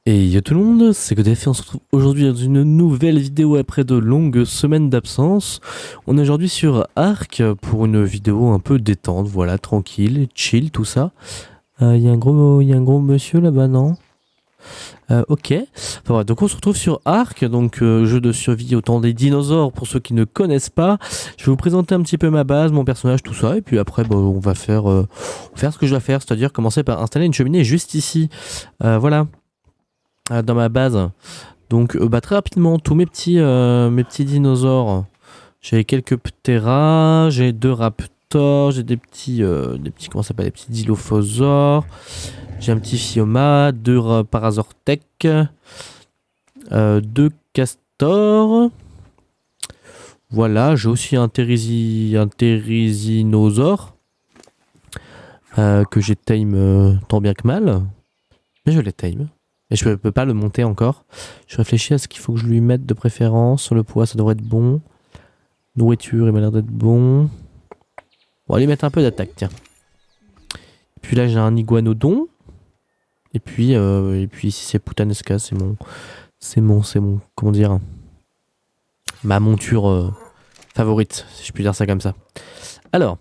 Et yo tout le monde, c'est GoDF et on se retrouve aujourd'hui dans une nouvelle vidéo après de longues semaines d'absence. On est aujourd'hui sur Ark pour une vidéo un peu détente, voilà, tranquille, chill, tout ça. Il y a un gros monsieur là-bas, non? Ok. Enfin, voilà, donc on se retrouve sur Ark, donc jeu de survie au temps des dinosaures pour ceux qui ne connaissent pas. Je vais vous présenter un petit peu ma base, mon personnage, tout ça, et puis après on va faire ce que je dois faire, c'est-à-dire commencer par installer une cheminée juste ici. Voilà. Dans ma base. Donc très rapidement, tous mes petits dinosaures. J'ai quelques pteras, j'ai deux raptors, j'ai des petits comment ça s'appelle, des petits dilophosaures. J'ai un petit phioma, deux parasaurtech, deux castors. Voilà, j'ai aussi un thérisinosaure que j'ai tame tant bien que mal. Mais je les tame. Et je peux pas le monter encore. Je réfléchis à ce qu'il faut que je lui mette de préférence. Sur le poids, ça devrait être bon. Nourriture, il m'a l'air d'être bon. On va lui mettre un peu d'attaque, tiens. Et puis là, j'ai un iguanodon. Et puis ici, c'est Putanesca. Comment dire, ma monture favorite, si je puis dire ça comme ça. Alors,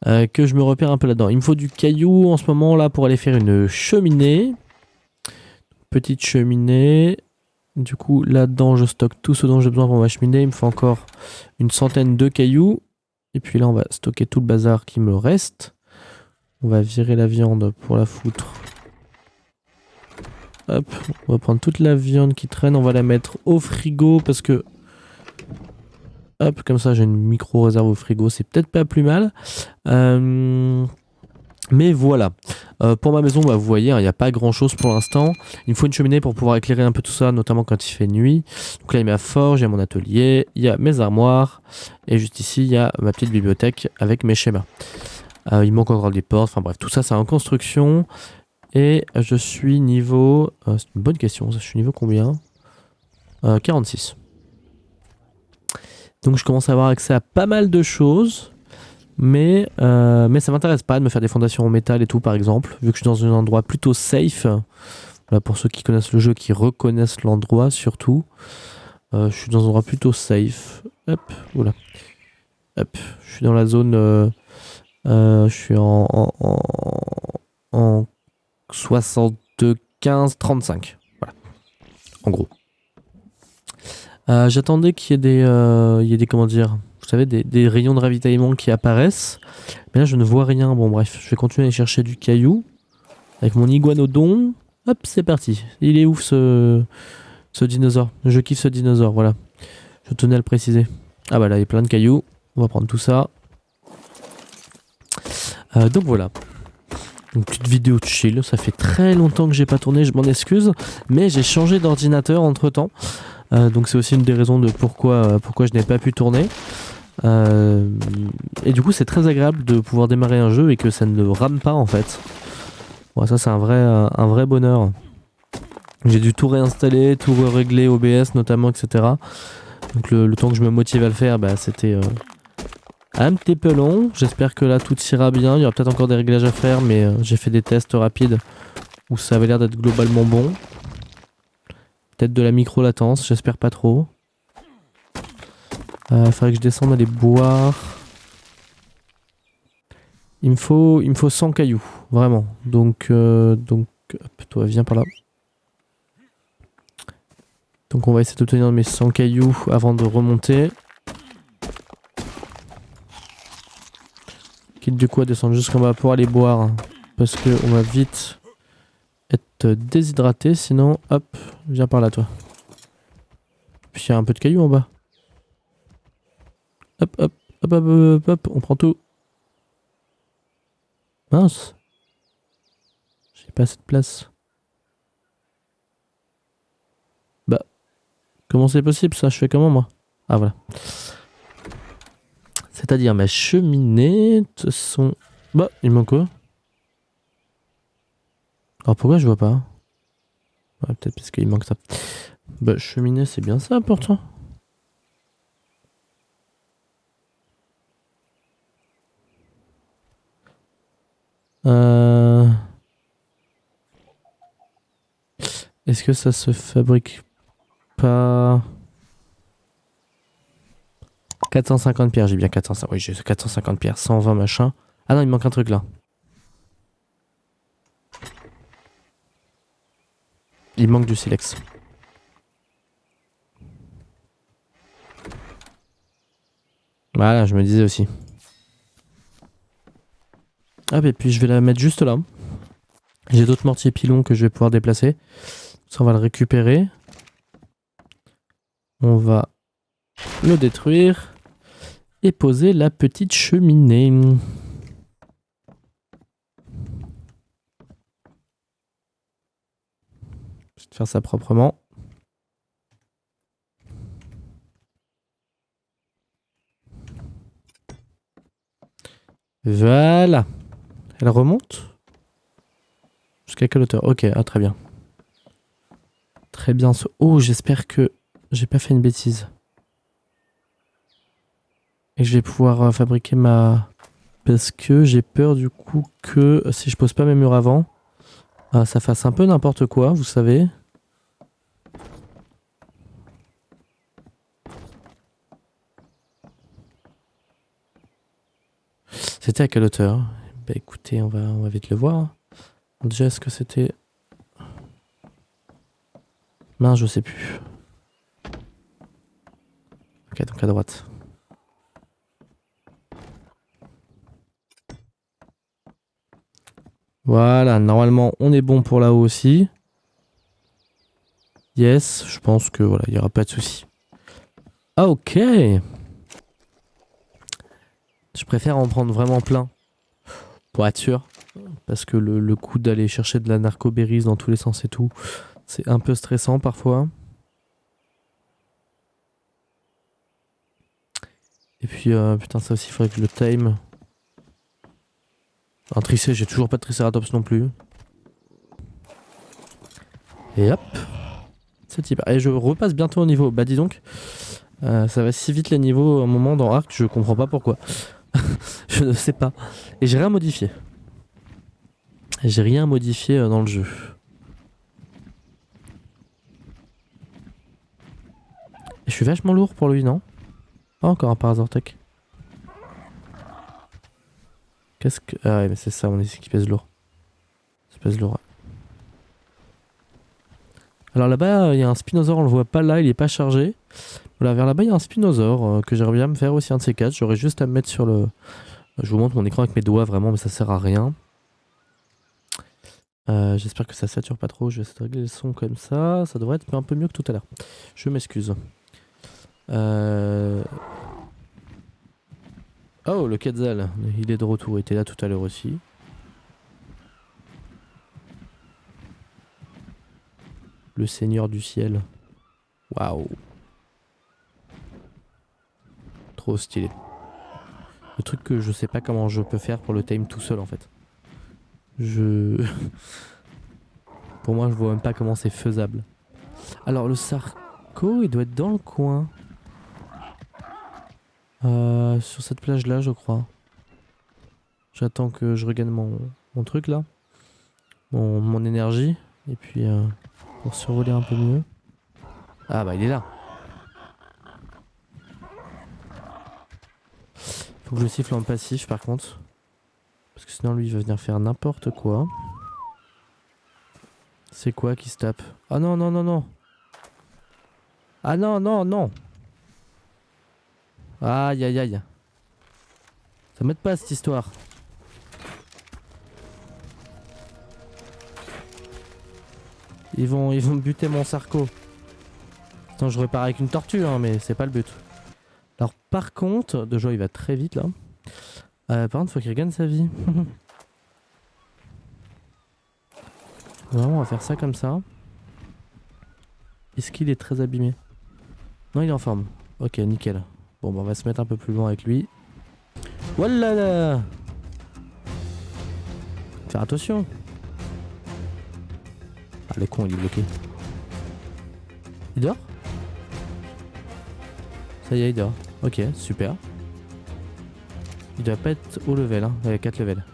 que je me repère un peu là-dedans. Il me faut du caillou en ce moment là pour aller faire une cheminée. Petite cheminée. Du coup, là-dedans, je stocke tout ce dont j'ai besoin pour ma cheminée. Il me faut encore une centaine de cailloux. Et puis là, on va stocker tout le bazar qui me reste. On va virer la viande pour la foutre. Hop, on va prendre toute la viande qui traîne. On va la mettre au frigo parce que... Hop, comme ça, j'ai une micro-réserve au frigo. C'est peut-être pas plus mal. Mais voilà. Pour ma maison, vous voyez, il n'y a pas grand chose pour l'instant. Il me faut une cheminée pour pouvoir éclairer un peu tout ça, notamment quand il fait nuit. Donc là, il y a ma forge, il y a mon atelier, il y a mes armoires. Et juste ici, il y a ma petite bibliothèque avec mes schémas. Il manque encore des portes. Enfin bref, tout ça, c'est en construction. Et je suis niveau... c'est une bonne question. Je suis niveau combien 46. Donc je commence à avoir accès à pas mal de choses. Mais ça m'intéresse pas de me faire des fondations en métal et tout, par exemple, vu que je suis dans un endroit plutôt safe. Voilà, pour ceux qui connaissent le jeu, qui reconnaissent l'endroit surtout. Je suis dans un endroit plutôt safe. Hop, oula. Hop, je suis dans la zone. Je suis en 75-35. Voilà, en gros. J'attendais qu'il y ait des comment dire, vous savez, des rayons de ravitaillement qui apparaissent. Mais là, je ne vois rien. Bon, bref, je vais continuer à aller chercher du caillou. Avec mon iguanodon. Hop, c'est parti. Il est ouf ce dinosaure. Je kiffe ce dinosaure, voilà. Je tenais à le préciser. Ah bah là, il y a plein de cailloux. On va prendre tout ça. Donc voilà. Une petite vidéo de chill. Ça fait très longtemps que j'ai pas tourné, je m'en excuse. Mais j'ai changé d'ordinateur entre temps. Donc c'est aussi une des raisons de pourquoi je n'ai pas pu tourner. Et du coup, c'est très agréable de pouvoir démarrer un jeu et que ça ne rame pas en fait. Bon, ça, c'est un vrai bonheur. J'ai dû tout réinstaller, tout régler OBS notamment, etc. Donc le temps que je me motive à le faire, c'était un petit peu long. J'espère que là tout ira bien. Il y aura peut-être encore des réglages à faire, mais j'ai fait des tests rapides où ça avait l'air d'être globalement bon. Peut-être de la micro-latence, j'espère pas trop. Faudrait que je descende aller boire. Il me faut 100 cailloux, vraiment. Donc hop, toi viens par là. Donc on va essayer d'obtenir mes 100 cailloux avant de remonter. Quitte du coup à descendre jusqu'en bas pour aller boire. Hein, parce que on va vite être déshydraté. Sinon, hop, viens par là toi. Puis il y a un peu de cailloux en bas. Hop, hop, hop, hop, hop, hop, on prend tout. Mince. J'ai pas assez de place. Bah, comment c'est possible ça? Je fais comment moi? Ah voilà. C'est-à-dire ma cheminée sont... Bah, il manque quoi? Alors pourquoi je vois pas? Ouais, peut-être parce qu'il manque ça. Bah, cheminée, c'est bien ça pourtant. Est-ce que ça se fabrique pas... 450 pierres, j'ai bien 450. Oui, j'ai 450 pierres, 120 machin. Ah non, il manque un truc là. Il manque du silex. Voilà, je me disais aussi. Ah, et puis je vais la mettre juste là. J'ai d'autres mortiers pilons que je vais pouvoir déplacer. Ça, on va le récupérer. On va le détruire. Et poser la petite cheminée. Je vais faire ça proprement. Voilà. Elle remonte jusqu'à quelle hauteur? Ok, ah, très bien. Très bien. Oh, j'espère que j'ai pas fait une bêtise. Et je vais pouvoir fabriquer ma... Parce que j'ai peur du coup que si je pose pas mes murs avant, ça fasse un peu n'importe quoi, vous savez. C'était à quelle hauteur? Bah écoutez, on va vite le voir. Déjà, est-ce que c'était... Mince, je sais plus. Ok, donc à droite. Voilà, normalement, on est bon pour là-haut aussi. Yes, je pense que voilà, il n'y aura pas de souci. Ah, ok. Je préfère en prendre vraiment plein. Pour être sûr. Parce que le coup d'aller chercher de la narcobérise dans tous les sens et tout, c'est un peu stressant parfois. Et puis, putain, ça aussi, il faudrait que je le time. Un tricé, j'ai toujours pas de triceratops non plus. Et hop. C'est type. Et je repasse bientôt au niveau. Bah dis donc, ça va si vite les niveaux à un moment dans Ark, je comprends pas pourquoi. Je ne sais pas. Et j'ai rien modifié. J'ai rien modifié dans le jeu. Et je suis vachement lourd pour lui, non? Ah, encore un Parazortec. Qu'est-ce que... Ah ouais, mais c'est ça, on est ici qui pèse lourd. Ça pèse lourd. Alors là-bas, il y a un Spinosaure, on le voit pas là, il est pas chargé. Voilà, vers là-bas, il y a un Spinosaure que j'aimerais bien me faire aussi un de ces quatre. J'aurais juste à me mettre sur le... Je vous montre mon écran avec mes doigts vraiment, mais ça sert à rien. J'espère que ça sature pas trop. Je vais essayer de régler le son comme ça. Ça devrait être un peu mieux que tout à l'heure. Je m'excuse. Oh, le Quetzal. Il est de retour. Il était là tout à l'heure aussi. Le Seigneur du Ciel. Waouh. Trop stylé. Le truc que je sais pas comment je peux faire pour le time tout seul en fait. Pour moi, je vois même pas comment c'est faisable. Alors, le Sarco, il doit être dans le coin. Sur cette plage-là, je crois. J'attends que je regagne mon truc là. Mon énergie. Et puis, pour survoler un peu mieux. Ah bah, il est là. Faut que je siffle en passif par contre. Parce que sinon, lui, il va venir faire n'importe quoi. C'est quoi qui se tape? Ah non, non, non, non. Ah non, non, non. Aïe, aïe, aïe. Ça m'aide pas cette histoire. Ils vont me buter mon Sarco. Attends, je repars avec une tortue, hein, mais c'est pas le but. Alors, par contre, Dojo il va très vite là. Par contre, faut qu'il regagne sa vie. Vraiment, on va faire ça comme ça. Est-ce qu'il est très abîmé? Non, il est en forme. Ok, nickel. Bon, bah, on va se mettre un peu plus loin avec lui. Voilà là. Faire attention. Ah, le con, il est bloqué. Il dort? Ça y est, il dort. Ok, super. Il doit pas être haut level, hein. Il y a 4 levels.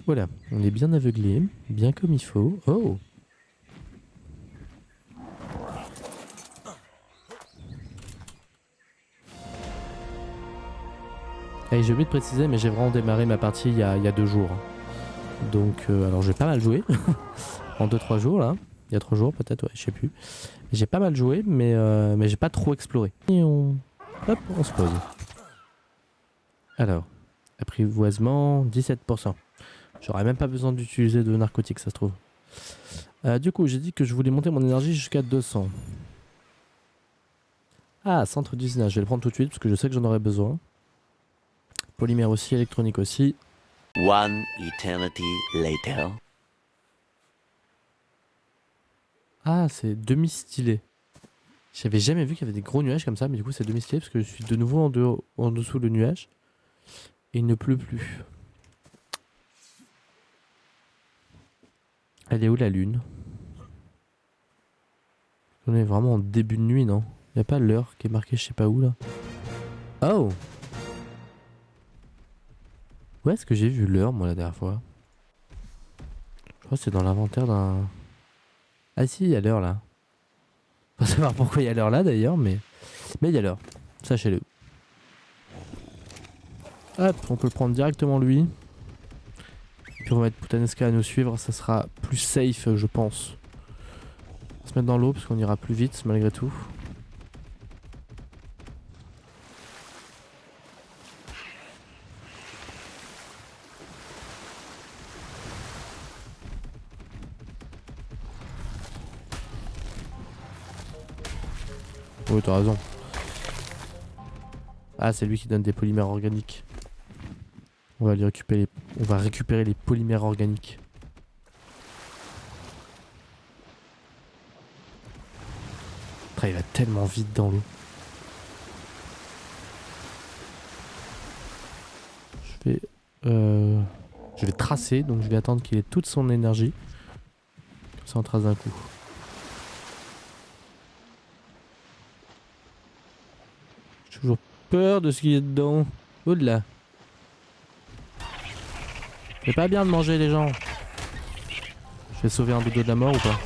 Voilà, on est bien aveuglé, bien comme il faut. Oh! Et j'ai oublié de préciser, mais j'ai vraiment démarré ma partie il y a 2 jours. Donc, alors j'ai pas mal joué. En 2-3 jours là. Il y a 3 jours peut-être, ouais, je sais plus. J'ai pas mal joué, mais j'ai pas trop exploré. Et hop, on se pose. Alors, apprivoisement, 17%. J'aurais même pas besoin d'utiliser de narcotiques, ça se trouve. Du coup, j'ai dit que je voulais monter mon énergie jusqu'à 200. Ah, centre d'usinage, je vais le prendre tout de suite parce que je sais que j'en aurai besoin. Polymère aussi, électronique aussi. One eternity later. Ah, c'est demi-stylé. J'avais jamais vu qu'il y avait des gros nuages comme ça, mais du coup c'est demi-stylé parce que je suis de nouveau en dessous le nuage. Et il ne pleut plus. Elle est où la lune? On est vraiment en début de nuit, non? Y a pas l'heure qui est marquée je sais pas où là. Oh! Où est-ce que j'ai vu l'heure moi la dernière fois? Je crois que c'est dans l'inventaire d'un... Ah si, il y a l'heure là. Pas savoir pourquoi il y a l'heure là d'ailleurs, mais il y a l'heure. Sachez-le. Hop, on peut le prendre directement lui. Puis on va mettre Putanesca à nous suivre, ça sera plus safe je pense. On va se mettre dans l'eau parce qu'on ira plus vite malgré tout. Oui, t'as raison. Ah, c'est lui qui donne des polymères organiques. On va récupérer les polymères organiques. Après, il va tellement vite dans l'eau. Je vais tracer, donc je vais attendre qu'il ait toute son énergie. Comme ça, on trace d'un coup. J'ai toujours peur de ce qu'il y a dedans. Au-delà. C'est pas bien de manger les gens. Je vais sauver un dodo de la mort ou pas?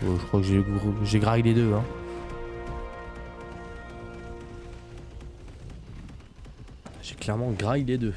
Oh, je crois que j'ai graillé les deux, hein. J'ai clairement graillé les deux.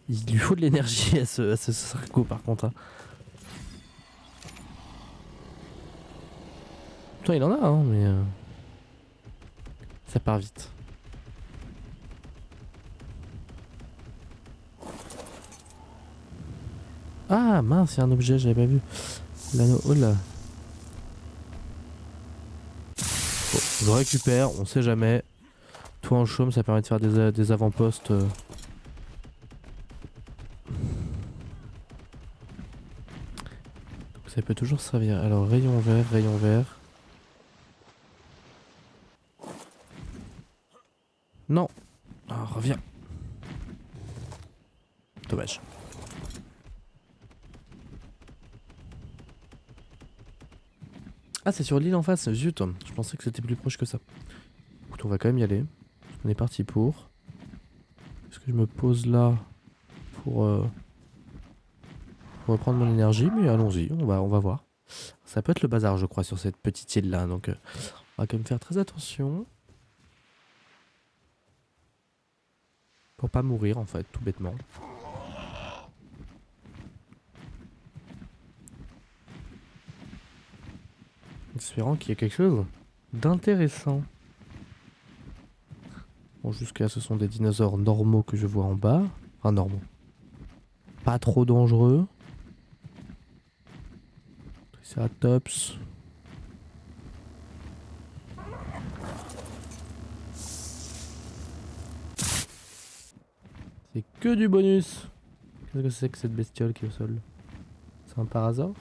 Il lui faut de l'énergie à ce sarco par contre. Hein. Putain, il en a, hein, mais... ça part vite. Ah mince, il y a un objet, j'avais pas vu. L'anneau, oh là. Bon, je récupère, on sait jamais. Toi en chaume, ça permet de faire des avant-postes. Donc ça peut toujours servir. Alors rayon vert, rayon vert. Non. Ah, reviens. Dommage. Ah, c'est sur l'île en face, zut. Je pensais que c'était plus proche que ça. Écoute, on va quand même y aller. On est parti pour. Est-ce que je me pose là pour reprendre mon énergie? Mais allons-y, on va voir. Ça peut être le bazar, je crois, sur cette petite île là. Donc, on va quand même faire très attention. Pour pas mourir, en fait, tout bêtement. Espérant qu'il y ait quelque chose d'intéressant. Bon, jusqu'à ce sont des dinosaures normaux que je vois en bas. Enfin, normaux. Pas trop dangereux. Triceratops. C'est que du bonus. Qu'est-ce que c'est que cette bestiole qui est au sol? C'est un parasaure?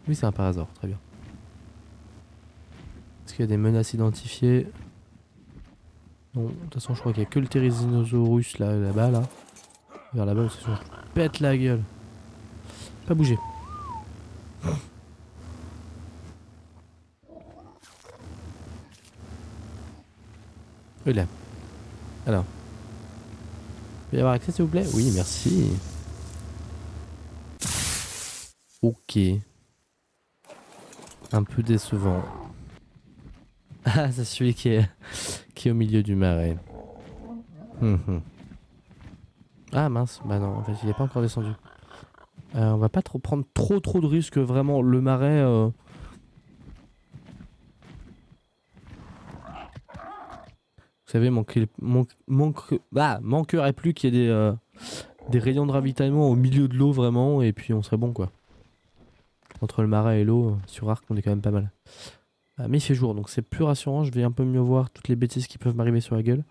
Oui, c'est un parasaure, très bien. Est-ce qu'il y a des menaces identifiées? Non, de toute façon, je crois qu'il n'y a que le Therizinosaurus là-bas, là. Vers là-bas, je pète la gueule. Pas bouger. Là. Alors. Peut y avoir accès s'il vous plaît? Oui, merci. Ok. Un peu décevant. Ah, c'est celui qui est au milieu du marais. Ah mince, bah non, en fait il est pas encore descendu. On va pas trop prendre trop de risques, vraiment. Le marais... Vous savez, manquerait plus qu'il y ait des rayons de ravitaillement au milieu de l'eau, vraiment, et puis on serait bon, quoi. Entre le marais et l'eau, sur Arc, on est quand même pas mal. Mais il fait jour, donc c'est plus rassurant, je vais un peu mieux voir toutes les bêtises qui peuvent m'arriver sur la gueule.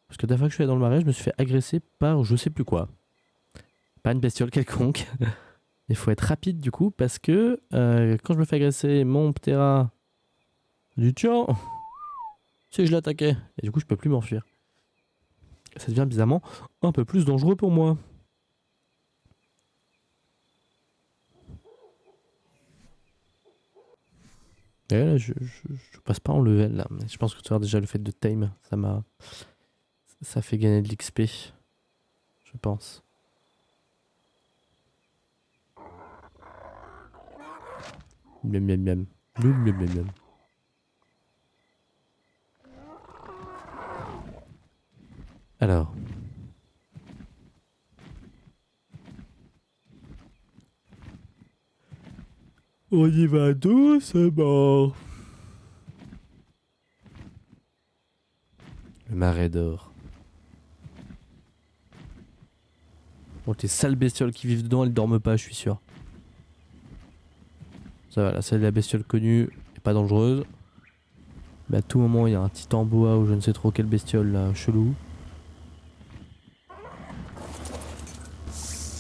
Parce que la fois que je suis allé dans le marais, je me suis fait agresser par je sais plus quoi. Pas une bestiole quelconque. Il faut être rapide du coup, parce que quand je me fais agresser, mon Ptera du tiens, si je l'attaquais, et du coup je peux plus m'enfuir. Ça devient bizarrement un peu plus dangereux pour moi. Et là, je passe pas en level là. Mais je pense que tu vois déjà le fait de tame, ça fait gagner de l'XP. Je pense. Miam miam miam. Miam miam miam miam. Alors. On y va doucement. Le marais d'or. Bon, tes sales bestioles qui vivent dedans, elles dorment pas, je suis sûr. Ça va, là, c'est la bestiole connue et pas dangereuse. Mais à tout moment, il y a un titan boa ou je ne sais trop quelle bestiole là, chelou.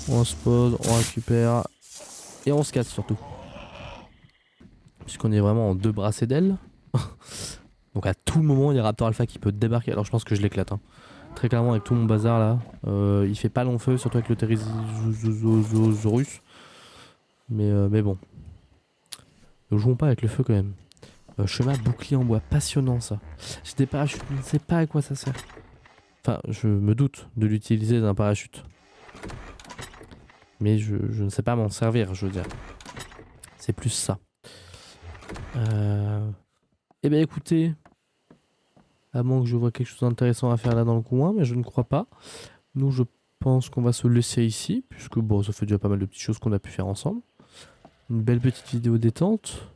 On se pose, on récupère et on se casse surtout. Puisqu'on est vraiment en deux brassées d'ailes. Donc à tout moment, il y a Raptor Alpha qui peut débarquer. Alors je pense que je l'éclate. Hein. Très clairement, avec tout mon bazar là. Il fait pas long feu, surtout avec le Therizorosaurus. Mais bon. Ne jouons pas avec le feu quand même. Chemin bouclier en bois, passionnant ça. J'ai des parachutes, je ne sais pas à quoi ça sert. Enfin, je me doute de l'utiliser d'un parachute. Mais je ne sais pas m'en servir, je veux dire. C'est plus ça. Eh bien écoutez, à moins que je vois quelque chose d'intéressant à faire là dans le coin, mais je ne crois pas. Nous, je pense qu'on va se laisser ici, puisque bon, ça fait déjà pas mal de petites choses qu'on a pu faire ensemble. Une belle petite vidéo détente.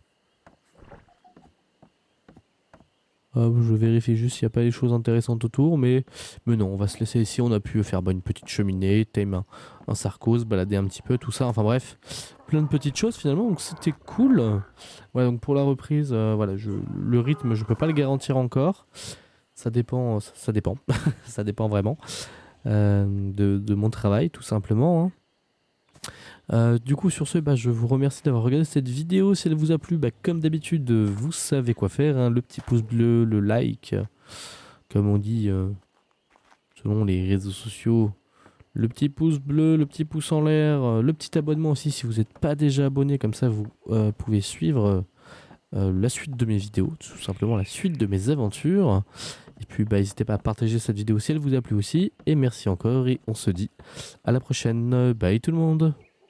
Je vérifie juste s'il n'y a pas des choses intéressantes autour, mais non, on va se laisser ici. On a pu faire une petite cheminée, tame un sarcose, balader un petit peu, tout ça. Enfin bref, plein de petites choses finalement, donc c'était cool. Ouais, donc pour la reprise, voilà, le rythme, je peux pas le garantir encore. Ça dépend, ça dépend, ça dépend vraiment de mon travail, tout simplement. Hein. Du coup sur ce, je vous remercie d'avoir regardé cette vidéo. Si elle vous a plu, comme d'habitude, vous savez quoi faire, hein, le petit pouce bleu, le like, comme on dit selon les réseaux sociaux, le petit pouce bleu, le petit pouce en l'air, le petit abonnement aussi si vous n'êtes pas déjà abonné, comme ça vous pouvez suivre la suite de mes vidéos, tout simplement la suite de mes aventures. Et puis n'hésitez pas à partager cette vidéo si elle vous a plu aussi, et merci encore, et on se dit à la prochaine. Bye tout le monde.